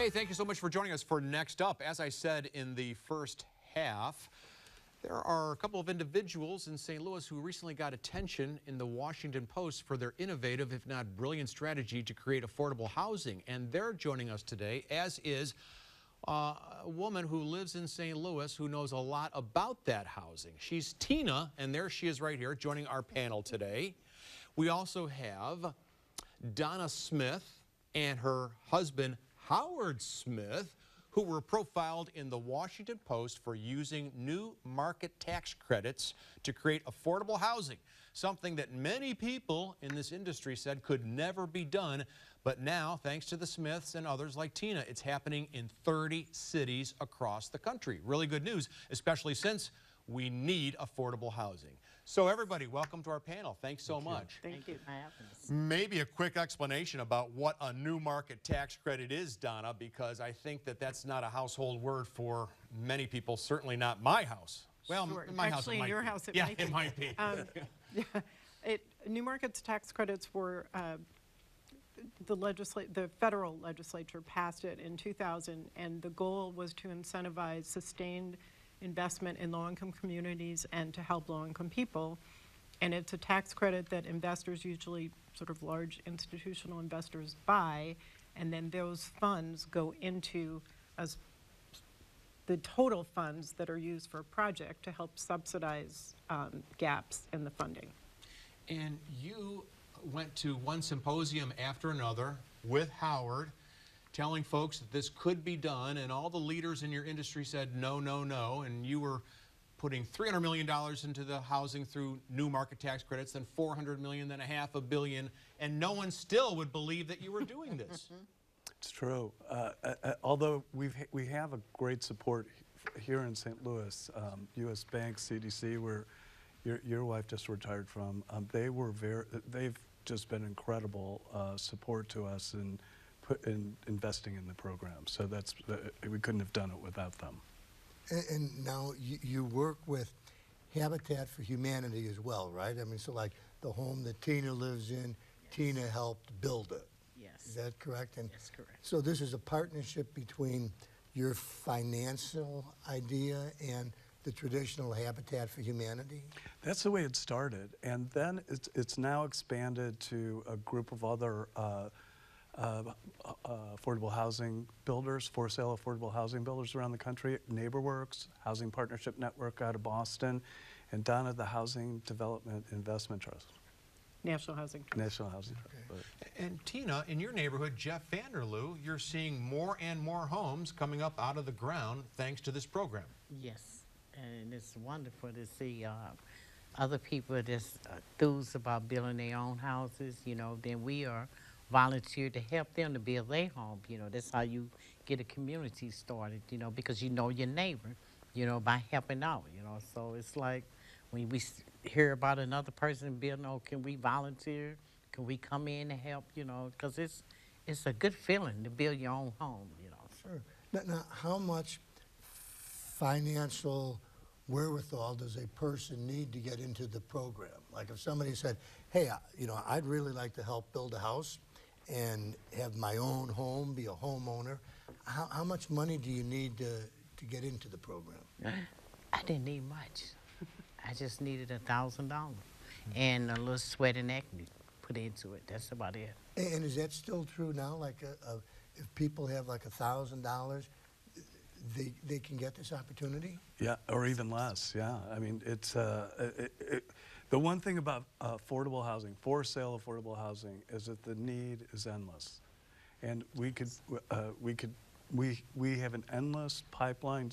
Hey, thank you so much for joining us for Next Up. As I said in the first half, there are a couple of individuals in St. Louis who recently got attention in the Washington Post for their innovative, if not brilliant, strategy to create affordable housing. And they're joining us today, as is a woman who lives in St. Louis who knows a lot about that housing. She's Tina, and there she is right here joining our panel today. We also have Donna Smith and her husband, Howard Smith, who were profiled in the Washington Post for using new market tax credits to create affordable housing, something that many people in this industry said could never be done. But now, thanks to the Smiths and others like Tina, it's happening in 30 cities across the country. Really good news, especially since we need affordable housing. So everybody, welcome to our panel. Thanks so much. Thank you for having us. Maybe a quick explanation about what a new market tax credit is, Donna, because I think that that's not a household word for many people, certainly not my house. Well, Sure. in my house Actually, it might in your be. house it yeah, might be. it might be. New markets tax credits were, the federal legislature passed it in 2000, and the goal was to incentivize sustained investment in low-income communities and to help low-income people. And it's a tax credit that investors, usually sort of large institutional investors, buy, and then those funds go into the total funds that are used for a project to help subsidize gaps in the funding. And you went to one symposium after another with Howard, telling folks that this could be done, and all the leaders in your industry said no, no, no, and you were putting $300 million into the housing through new market tax credits, then $400 million, then $500 million, and no one still would believe that you were doing this. It's true. Although we have a great support here in St. Louis, U.S. Bank, CDC, where your wife just retired from, they've just been incredible support to us in investing in the program. So we couldn't have done it without them. And now you work with Habitat for Humanity as well, right? I mean, so like the home that Tina lives in, yes. Tina helped build it. Yes. Is that correct? And yes, correct. So this is a partnership between your financial idea and the traditional Habitat for Humanity? That's the way it started. And then it's now expanded to a group of other affordable housing builders, for sale affordable housing builders around the country. NeighborWorks, Housing Partnership Network out of Boston, and Donna, the Housing Development Investment Trust. National Housing Trust. National Housing Trust. Okay. And Tina, in your neighborhood, Jeff Vanderloo, you're seeing more and more homes coming up out of the ground thanks to this program. Yes, and it's wonderful to see other people just enthused about building their own houses, you know. Then we are volunteer to help them to build their home. You know, that's how you get a community started, you know, because you know your neighbor, you know, by helping out, you know. So it's like when we hear about another person building, oh, can we volunteer? Can we come in and help, you know, because it's a good feeling to build your own home, you know. Sure. Now, how much financial wherewithal does a person need to get into the program? Like if somebody said, hey, you know, I'd really like to help build a house and have my own home, be a homeowner, how much money do you need to get into the program? I didn't need much. I just needed $1,000 and a little sweat and equity put into it. That's about it. And is that still true now? Like if people have like $1,000, they can get this opportunity? Yeah, or even less, yeah. I mean, it's the one thing about affordable housing, for sale affordable housing, is that the need is endless. And we have an endless pipeline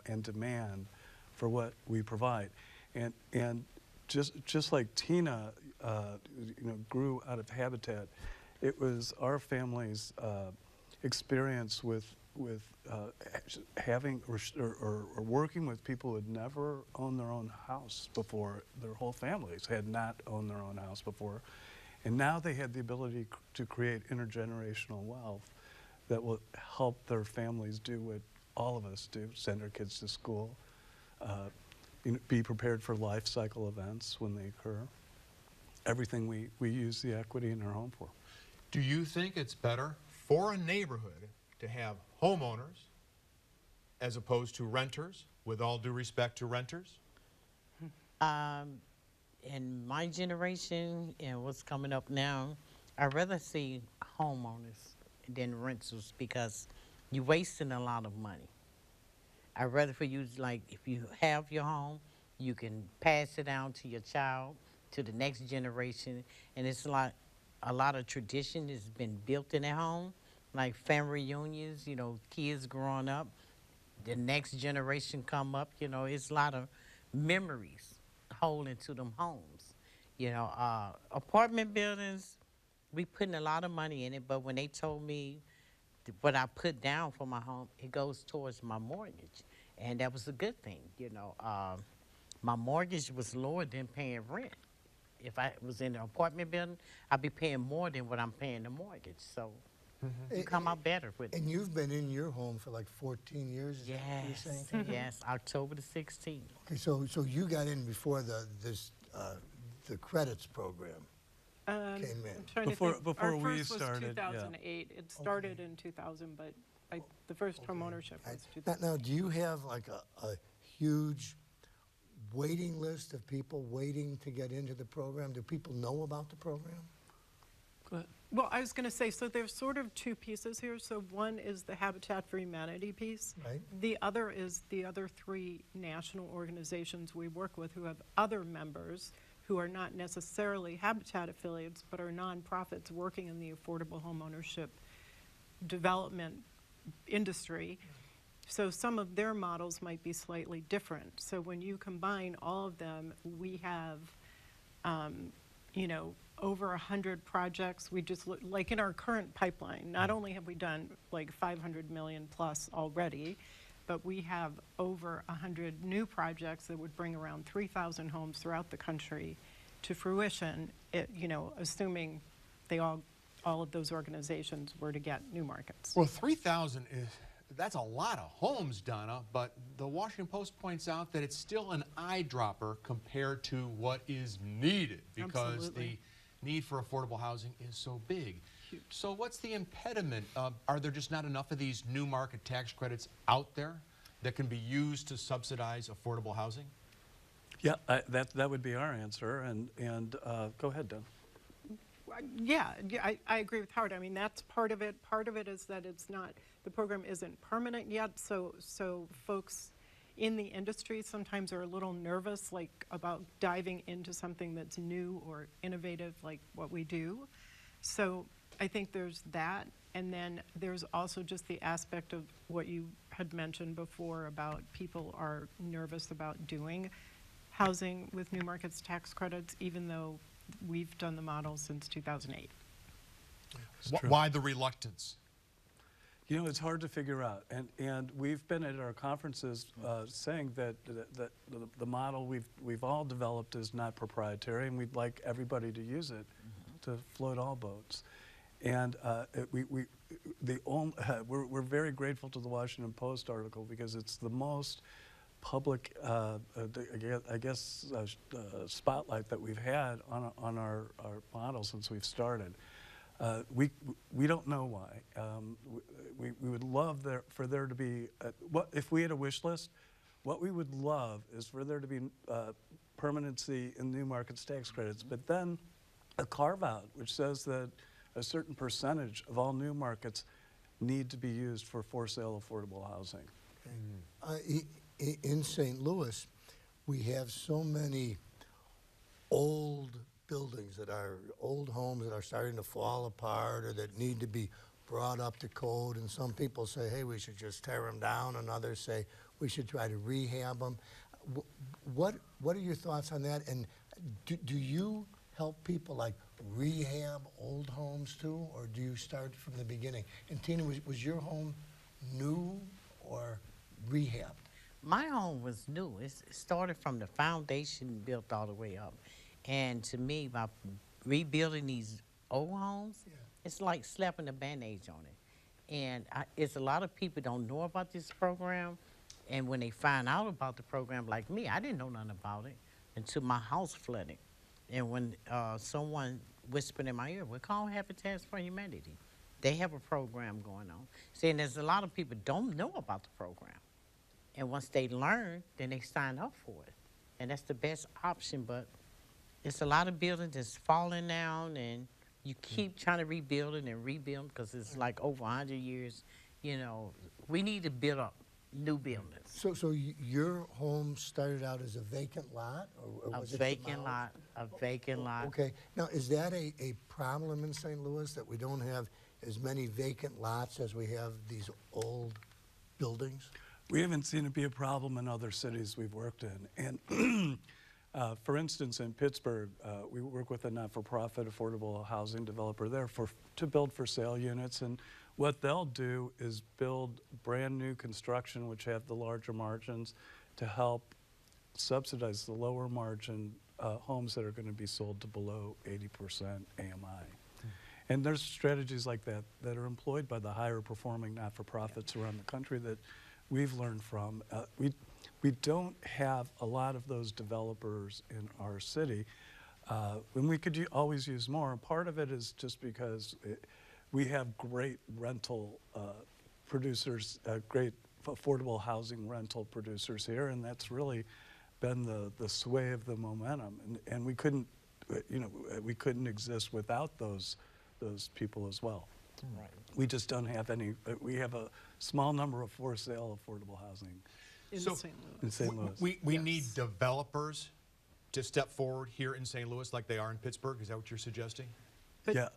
and demand for what we provide. And just like Tina you know, grew out of Habitat, it was our family's experience with having or working with people who had never owned their own house before. Their whole families had not owned their own house before, and now they had the ability to create intergenerational wealth that will help their families do what all of us do: send our kids to school, you know, be prepared for life cycle events when they occur. Everything we use the equity in our home for. Do you think it's better for a neighborhood to have homeowners as opposed to renters, with all due respect to renters? In my generation and what's coming up now, I'd rather see homeowners than renters because you're wasting a lot of money. I'd rather for you, like, if you have your home, you can pass it down to your child, to the next generation, and it's like a lot of tradition has been built in their home, like family reunions, you know, kids growing up, the next generation come up, you know, it's a lot of memories holding to them homes. You know, apartment buildings, we putting a lot of money in it, but when they told me what I put down for my home, it goes towards my mortgage, and that was a good thing, you know. My mortgage was lower than paying rent. If I was in an apartment building, I'd be paying more than what I'm paying the mortgage, so you come out better with it. And you've been in your home for like 14 years, is that what you're saying? Yes, yes, October the 16th. Okay, so you got in before the credits program came in. I'm trying to Before- think. before Our we first was started, yeah. 2008. It started in 2000, but the first home ownership was 2000. Now, do you have like a huge waiting list of people waiting to get into the program? Do people know about the program? Go ahead. Well, I was going to say, so there's sort of two pieces here. So one is the Habitat for Humanity piece. Right. The other is the other three national organizations we work with who have other members who are not necessarily Habitat affiliates, but are nonprofits working in the affordable home ownership development industry. So some of their models might be slightly different. So when you combine all of them, we have, you know, over 100 projects. We just look, like in our current pipeline, not only have we done like 500 million plus already, but we have over 100 new projects that would bring around 3,000 homes throughout the country to fruition, you know, assuming they all of those organizations were to get new markets. Well, 3,000 that's a lot of homes, Donna, but the Washington Post points out that it's still an eyedropper compared to what is needed because Absolutely. the need for affordable housing is so big. Huge. So what's the impediment? Are there just not enough of these new market tax credits out there that can be used to subsidize affordable housing? Yeah, that would be our answer. And go ahead, Don. Yeah, I agree with Howard. I mean, that's part of it. Part of it is that it's not, the program isn't permanent yet, so folks in the industry sometimes are a little nervous, like, about diving into something that's new or innovative, like what we do. So I think there's that, and then there's also just the aspect of what you had mentioned before about people are nervous about doing housing with new markets tax credits, even though we've done the model since 2008. true. Why the reluctance? You know, it's hard to figure out, and we've been at our conferences saying that the model we've all developed is not proprietary, and we'd like everybody to use it to float all boats. And we're very grateful to the Washington Post article because it's the most public, I guess, spotlight that we've had on our model since we've started. We don't know why. We would love for there to be, if we had a wish list, what we would love is for there to be permanency in new markets tax credits, but then a carve out which says that a certain percentage of all new markets need to be used for sale affordable housing. In St. Louis, we have so many old buildings that are old homes that are starting to fall apart or that need to be brought up to code, and some people say, hey, we should just tear them down, and others say we should try to rehab them. What are your thoughts on that, and do you help people like rehab old homes too, or do you start from the beginning? And Tina, was your home new or rehabbed? My home was new. It started from the foundation, built all the way up. And to me, by rebuilding these old homes, it's like slapping a bandage on it. And it's a lot of people don't know about this program. And when they find out about the program, like me, I didn't know nothing about it until my house flooded. And when someone whispered in my ear, we're calling Habitat for Humanity. They have a program going on. See, and there's a lot of people don't know about the program. And once they learn, then they sign up for it. And that's the best option, but it's a lot of buildings that's falling down, and you keep trying to rebuild it and rebuild because it's like over 100 years. You know, we need to build up new buildings. So your home started out as a vacant lot, or A was it vacant demolished? lot, a vacant lot. Okay. Now, is that a problem in St. Louis, that we don't have as many vacant lots as we have these old buildings? We haven't seen it be a problem in other cities we've worked in. And for instance, in Pittsburgh, we work with a not-for-profit affordable housing developer there to build for sale units. And what they'll do is build brand new construction, which have the larger margins, to help subsidize the lower margin homes that are going to be sold to below 80% AMI. And there's strategies like that that are employed by the higher performing not-for-profits around the country that we've learned from. We don't have a lot of those developers in our city, and we could always use more. And part of it is just because we have great rental producers, great affordable housing rental producers here, and that's really been the sway of the momentum. And we couldn't, we couldn't exist without those people as well. Right. We just don't have any. We have a small number of for sale affordable housing In So- St. Louis. in St. Louis. We Yes. need developers to step forward here in St. Louis like they are in Pittsburgh. Is that what you're suggesting? But Yeah.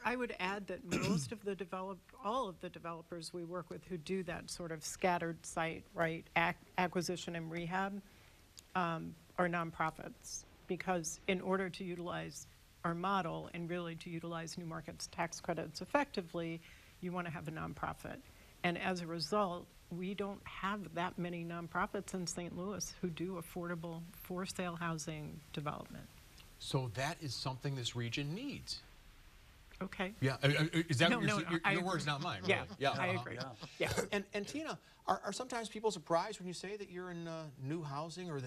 I would add that most of the all of the developers we work with who do that sort of scattered site, right, acquisition and rehab, are nonprofits. Because in order to utilize our model and really to utilize Newmarket's tax credits effectively, you want to have a nonprofit. And as a result, we don't have that many nonprofits in St. Louis who do affordable for-sale housing development. So that is something this region needs. Okay. Yeah, is that No, your, no, your, I your agree. words, not mine? Yeah, really. Yeah, I uh-huh. agree. Yeah. Yeah. And Tina, are sometimes people surprised when you say that you're in new housing, or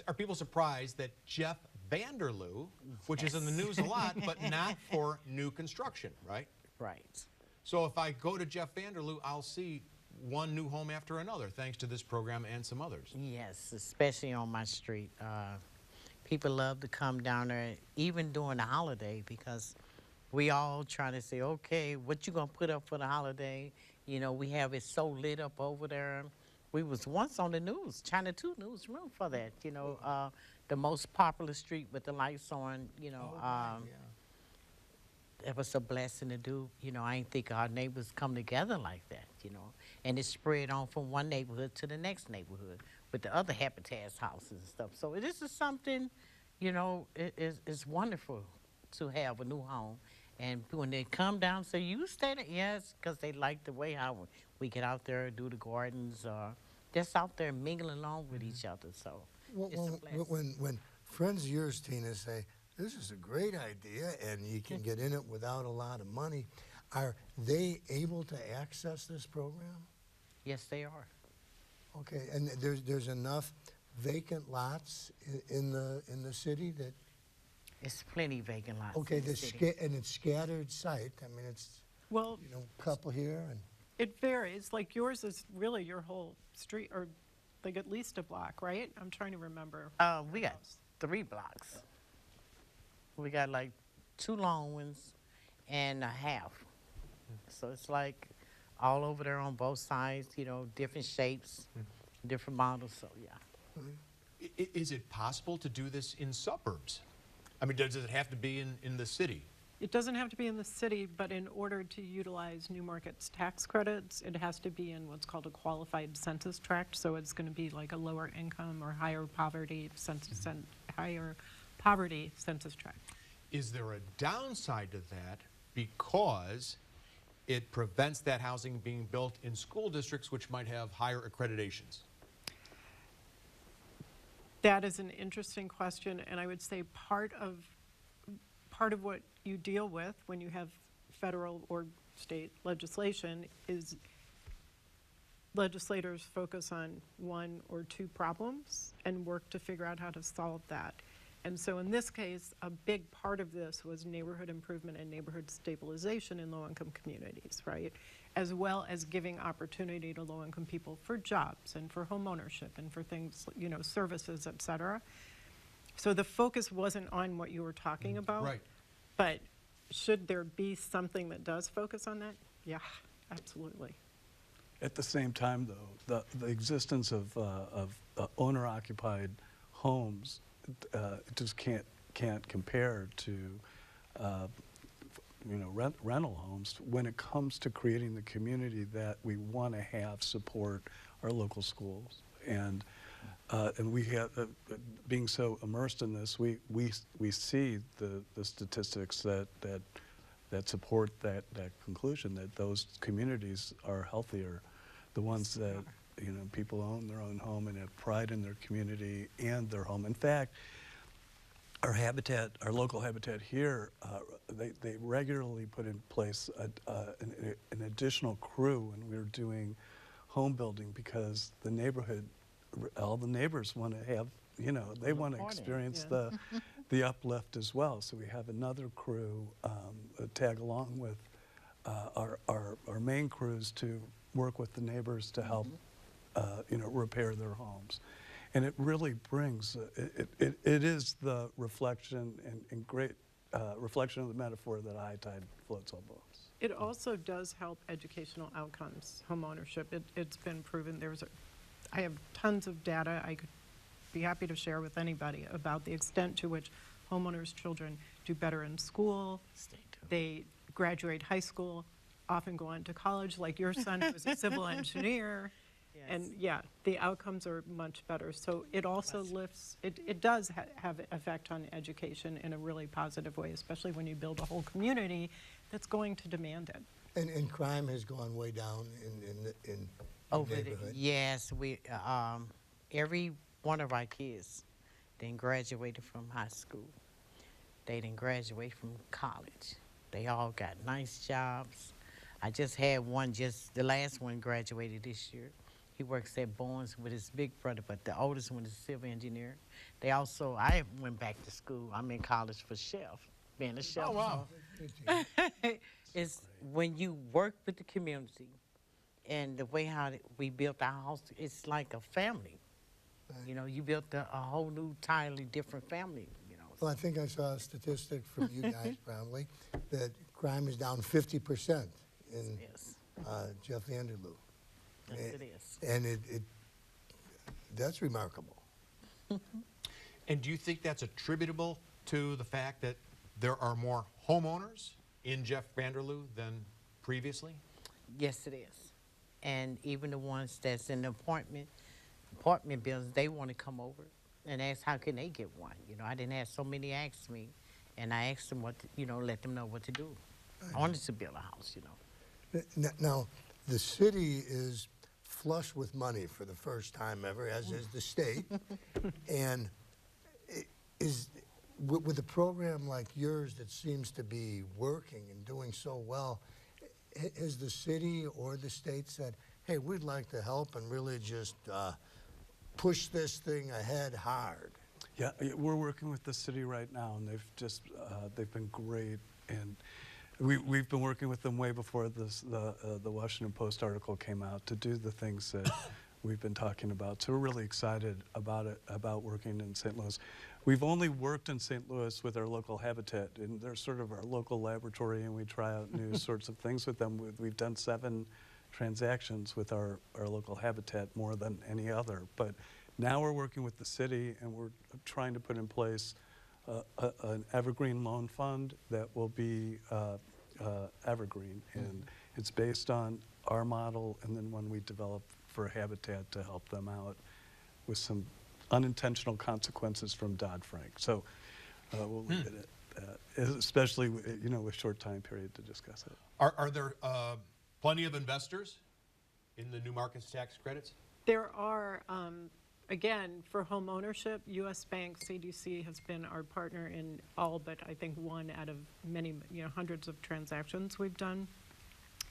are people surprised that Jeff Vanderloo, which is in the news a lot, but not for new construction, right? Right. So if I go to Jeff Vanderloo, I'll see one new home after another, thanks to this program and some others. Yes, especially on my street. People love to come down there, even during the holiday, because we all trying to say, okay, what you gonna put up for the holiday? You know, we have it so lit up over there. We was once on the news, China 2 newsroom for that, you know, the most popular street with the lights on, you know. It was a blessing to do. You know, I ain't think our neighbors come together like that, you know. And it spread on from one neighborhood to the next neighborhood with the other Habitat's houses and stuff. So this is something, you know, it's wonderful to have a new home. And when they come down, say, you stay there? Yes, because they like the way how we get out there, do the gardens, just out there mingling along with each other. So it's a blessing. When friends of yours, Tina, say, this is a great idea and you can get in it without a lot of money, are they able to access this program? Yes, they are. Okay, and there's enough vacant lots in the city that, It's plenty vacant lots. okay, in the city. and it's scattered site. I mean, it's, Well, a couple here and. it varies. Like yours is really your whole street, or like at least a block, right? I'm trying to remember. We got 3 blocks. We got like 2 long ones and a half. So it's like all over there on both sides, you know, different shapes, different models, so yeah. Is it possible to do this in suburbs? I mean, does it have to be in the city? It doesn't have to be in the city, but in order to utilize Newmarket's tax credits, it has to be in what's called a qualified census tract. So it's going to be like a lower income or higher poverty census tract. Is there a downside to that because it prevents that housing being built in school districts which might have higher accreditations? That is an interesting question, and I would say part of what you deal with when you have federal or state legislation is legislators focus on 1 or 2 problems and work to figure out how to solve that. And so in this case, a big part of this was neighborhood improvement and neighborhood stabilization in low-income communities, right? As well as giving opportunity to low-income people for jobs and for home ownership and for things, you know, services, et cetera. So the focus wasn't on what you were talking about. Right. But should there be something that does focus on that? Yeah, absolutely. At the same time, though, the existence of owner-occupied homes just can't compare to rental homes when it comes to creating the community that we want to have support our local schools. And we have, being so immersed in this, we see the statistics that support that conclusion, that those communities are healthier, the ones that, you know, people own their own home and have pride in their community and their home. In fact, our local habitat here, they regularly put in place an additional crew when we're doing home building, because the neighborhood, all the neighbors want to have, you know, they want to experience the uplift as well. So we have another crew tag along with our main crews to work with the neighbors to help, repair their homes. And it really brings, it is the reflection and great reflection of the metaphor that high tide floats all boats. It also does help educational outcomes, home ownership. It's been proven. I have tons of data I could be happy to share with anybody about the extent to which homeowners' children do better in school. They graduate high school, often go on to college, like your son who is a civil engineer. Yes. And yeah, the outcomes are much better. So it also lifts, it does have an effect on education in a really positive way, especially when you build a whole community that's going to demand it. And crime has gone way down in over the neighborhood. yes, we every one of our kids then graduated from high school. They didn't graduate from college. They all got nice jobs. I just had one, the last one graduated this year. He works at Bourne's with his big brother, but the oldest one is a civil engineer. I went back to school. I'm in college for chef, being a chef. Oh, wow. It's when you work with the community and the way how we built our house, it's like a family. Right. You know, you built a whole new, entirely different family, you know. Well, I think I saw a statistic from you guys, probably, that crime is down 50% in Jeff Vanderloo. Yes, it is. And that's remarkable. And do you think that's attributable to the fact that there are more homeowners in Jeff Vanderloo than previously? Yes, it is. And even the ones that's in the apartment buildings, they want to come over and ask how can they get one. You know, I didn't have so many ask me, and I asked them what to, you know, let them know what to do. I wanted to build a house, you know. Now, the city is flush with money for the first time ever, as is the state. And with a program like yours that seems to be working and doing so well, has the city or the state said, hey, we'd like to help and really just push this thing ahead hard? Yeah, we're working with the city right now, and they've been great. And we've been working with them way before the Washington Post article came out to do the things that we've been talking about. So we're really excited about it, about working in St. Louis. We've only worked in St. Louis with our local habitat, and they're sort of our local laboratory, and we try out new sorts of things with them. We've done 7 transactions with our local habitat, more than any other. But now we're working with the city, and we're trying to put in place an evergreen loan fund that will be evergreen, and it's based on our model and then one we develop for Habitat to help them out with some unintentional consequences from Dodd-Frank. So we'll leave it at that, especially with short time period to discuss it. Are there plenty of investors in the new markets tax credits? There are, again, for home ownership, U.S. Bank, CDC has been our partner in all but I think one out of many, hundreds of transactions we've done.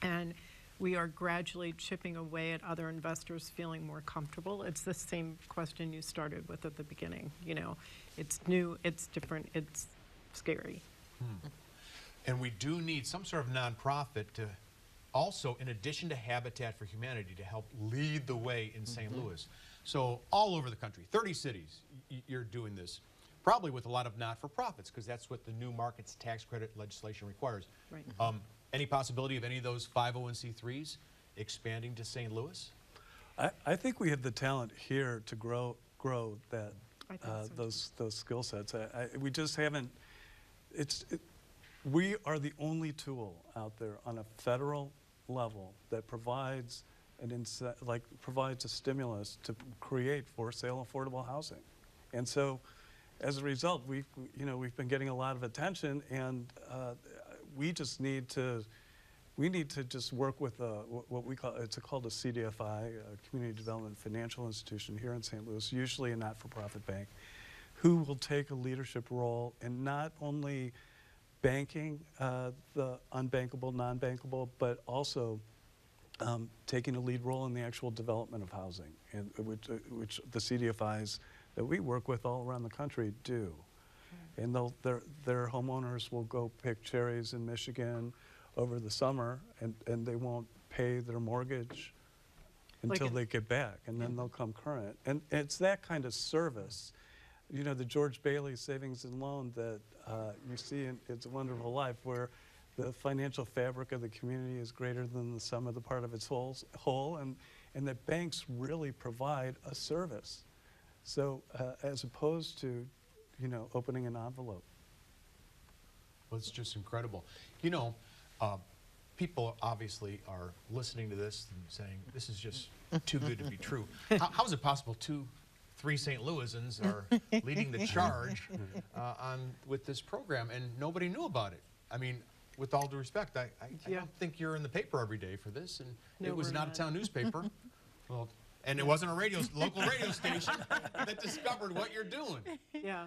And we are gradually chipping away at other investors feeling more comfortable. It's the same question you started with at the beginning. You know, it's new, it's different, it's scary. And we do need some sort of nonprofit to also, in addition to Habitat for Humanity, to help lead the way in St. Louis. So all over the country, 30 cities, you're doing this, probably with a lot of not-for-profits, because that's what the new markets tax credit legislation requires. Right. Any possibility of any of those 501c3s expanding to St. Louis? I think we have the talent here to grow that I think so, those skill sets. We just haven't. We are the only tool out there on a federal level that provides provides a stimulus to create for sale affordable housing, and so as a result, we've been getting a lot of attention, and we just need to. We need to just work with what we call, it's called a CDFI, a Community Development Financial Institution here in St. Louis, usually a not-for-profit bank, who will take a leadership role in not only banking the unbankable, non-bankable, but also taking a lead role in the actual development of housing, and which the CDFIs that we work with all around the country do. And their homeowners will go pick cherries in Michigan over the summer, and they won't pay their mortgage until they get back, and then they'll come current. And it's that kind of service. You know, the George Bailey Savings and Loan that you see in It's a Wonderful Life, where the financial fabric of the community is greater than the sum of the part of its whole, and that banks really provide a service. So as opposed to, opening an envelope. Well, it's just incredible. You know, people obviously are listening to this and saying, this is just too good to be true. How is it possible three St. Louisans are leading the charge with this program and nobody knew about it? I mean, with all due respect, I don't think you're in the paper every day for this, and No, it was we're an not. out-of-town newspaper. Well, and it wasn't a local radio station that discovered what you're doing. Yeah.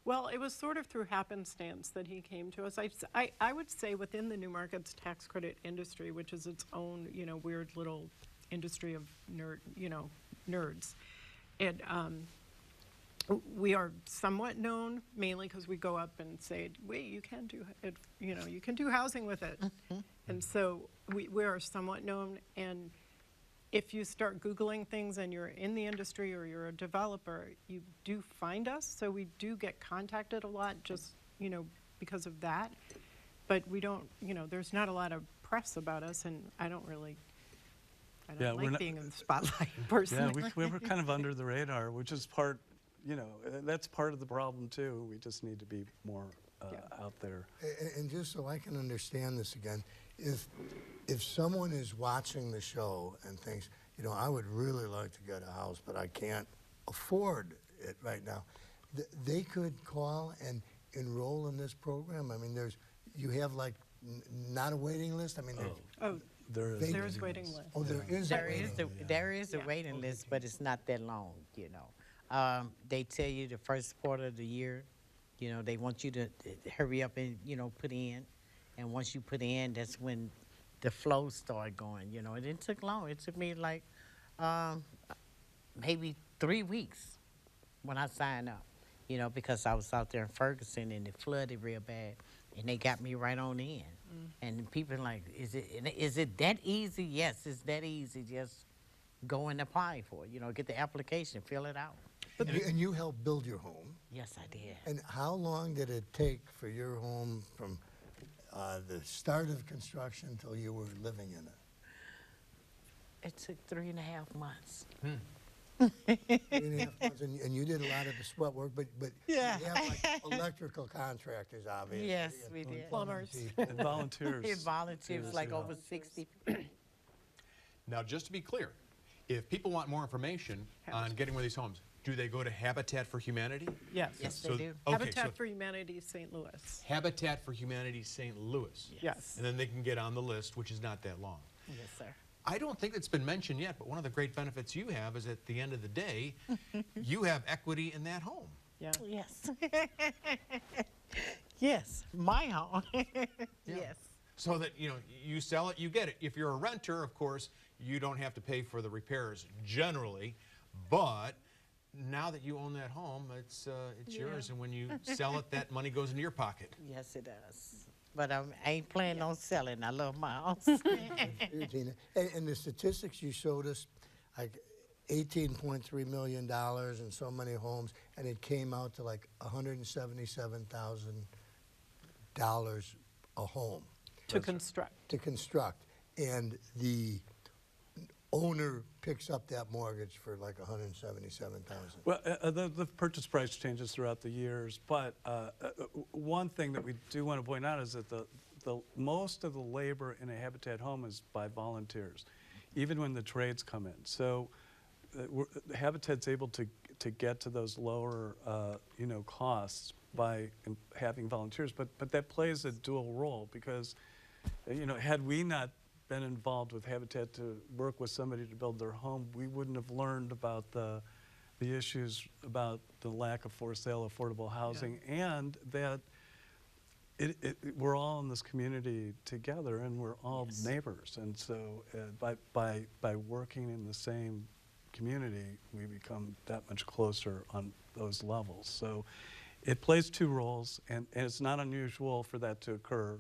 Well, it was sort of through happenstance that he came to us. I would say within the new markets tax credit industry, which is its own, weird little industry of nerds, we are somewhat known mainly because we go up and say, wait, you can do it, you can do housing with it. And so we are somewhat known, and if you start Googling things and you're in the industry or you're a developer, you do find us. So we do get contacted a lot just, because of that. But we don't, there's not a lot of press about us, and I don't like being in the spotlight personally. Yeah, we were kind of under the radar, which is part, that's part of the problem too. We just need to be more out there. And just so I can understand this again, if someone is watching the show and thinks, I would really like to get a house, but I can't afford it right now, they could call and enroll in this program. I mean, you have like not a waiting list. I mean, There is waiting list. Oh, there is. There is a waiting list, but it's not that long. They tell you the first quarter of the year, they want you to hurry up and put in, and once you put in, that's when the flow started going. And it took long. It took me like maybe 3 weeks when I signed up. Because I was out there in Ferguson and it flooded real bad, and they got me right on in. And people are like, is it that easy? Yes, it's that easy. Just go and apply for it. Get the application, fill it out. And you helped build your home. Yes, I did. And how long did it take for your home from the start of construction until you were living in it? It took 3.5 months. 3.5 months, and you did a lot of the sweat work, but Yeah. you have like electrical contractors, obviously. Yes, and we did. Plumbers. people. And volunteers. It volunteers like over 60. Now, just to be clear, if people want more information on getting one of these homes, do they go to Habitat for Humanity? Yes. Yes, they So- do. Okay, Habitat so for Humanity St. Louis. Habitat for Humanity St. Louis. Yes. And then they can get on the list, which is not that long. Yes, sir. I don't think it's been mentioned yet, but one of the great benefits you have is at the end of the day, you have equity in that home. Yeah. Yes. Yes, my home. Yes. so that, you know, you sell it, you get it. If you're a renter, of course, you don't have to pay for the repairs generally, but now that you own that home, it's yours, and when you sell it, that money goes into your pocket. Yes, it does. But I ain't planning on selling. I love my house. Here, Tina. And the statistics you showed us, like $18.3 million in so many homes, and it came out to like $177,000 a home. To construct. To construct. And the owner picks up that mortgage for like $177,000. Well, the purchase price changes throughout the years, but one thing that we do want to point out is that the most of the labor in a Habitat home is by volunteers, even when the trades come in. So Habitat's able to get to those lower you know, costs by having volunteers, but that plays a dual role because, you know, had we not been involved with Habitat to work with somebody to build their home, we wouldn't have learned about the issues about the lack of for sale affordable housing, and that we're all in this community together, and we're all neighbors, and so by working in the same community, we become that much closer on those levels. So it plays two roles, and it's not unusual for that to occur.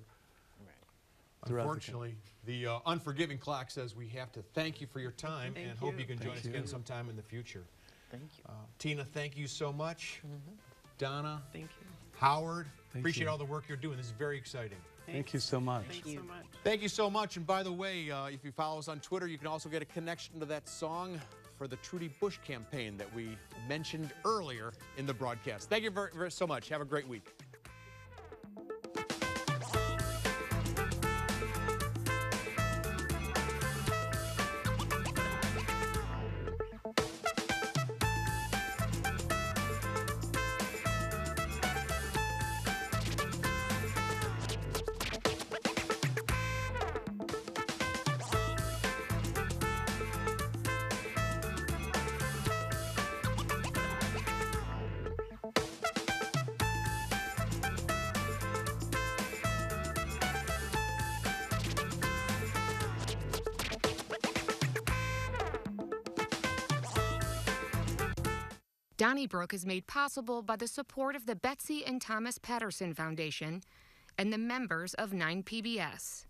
Unfortunately, the unforgiving clock says we have to thank you for your time and hope you can join us again sometime in the future. Thank you. Tina, thank you so much. Donna, Thank you. Howard, appreciate you. all the work you're doing. This is very exciting. Thank you so much. Thanks so much. Thank you so much. And by the way, if you follow us on Twitter, you can also get a connection to that song for the Trudy Bush campaign that we mentioned earlier in the broadcast. Thank you very so much. Have a great week. Donnybrook is made possible by the support of the Betsy and Thomas Patterson Foundation and the members of 9PBS.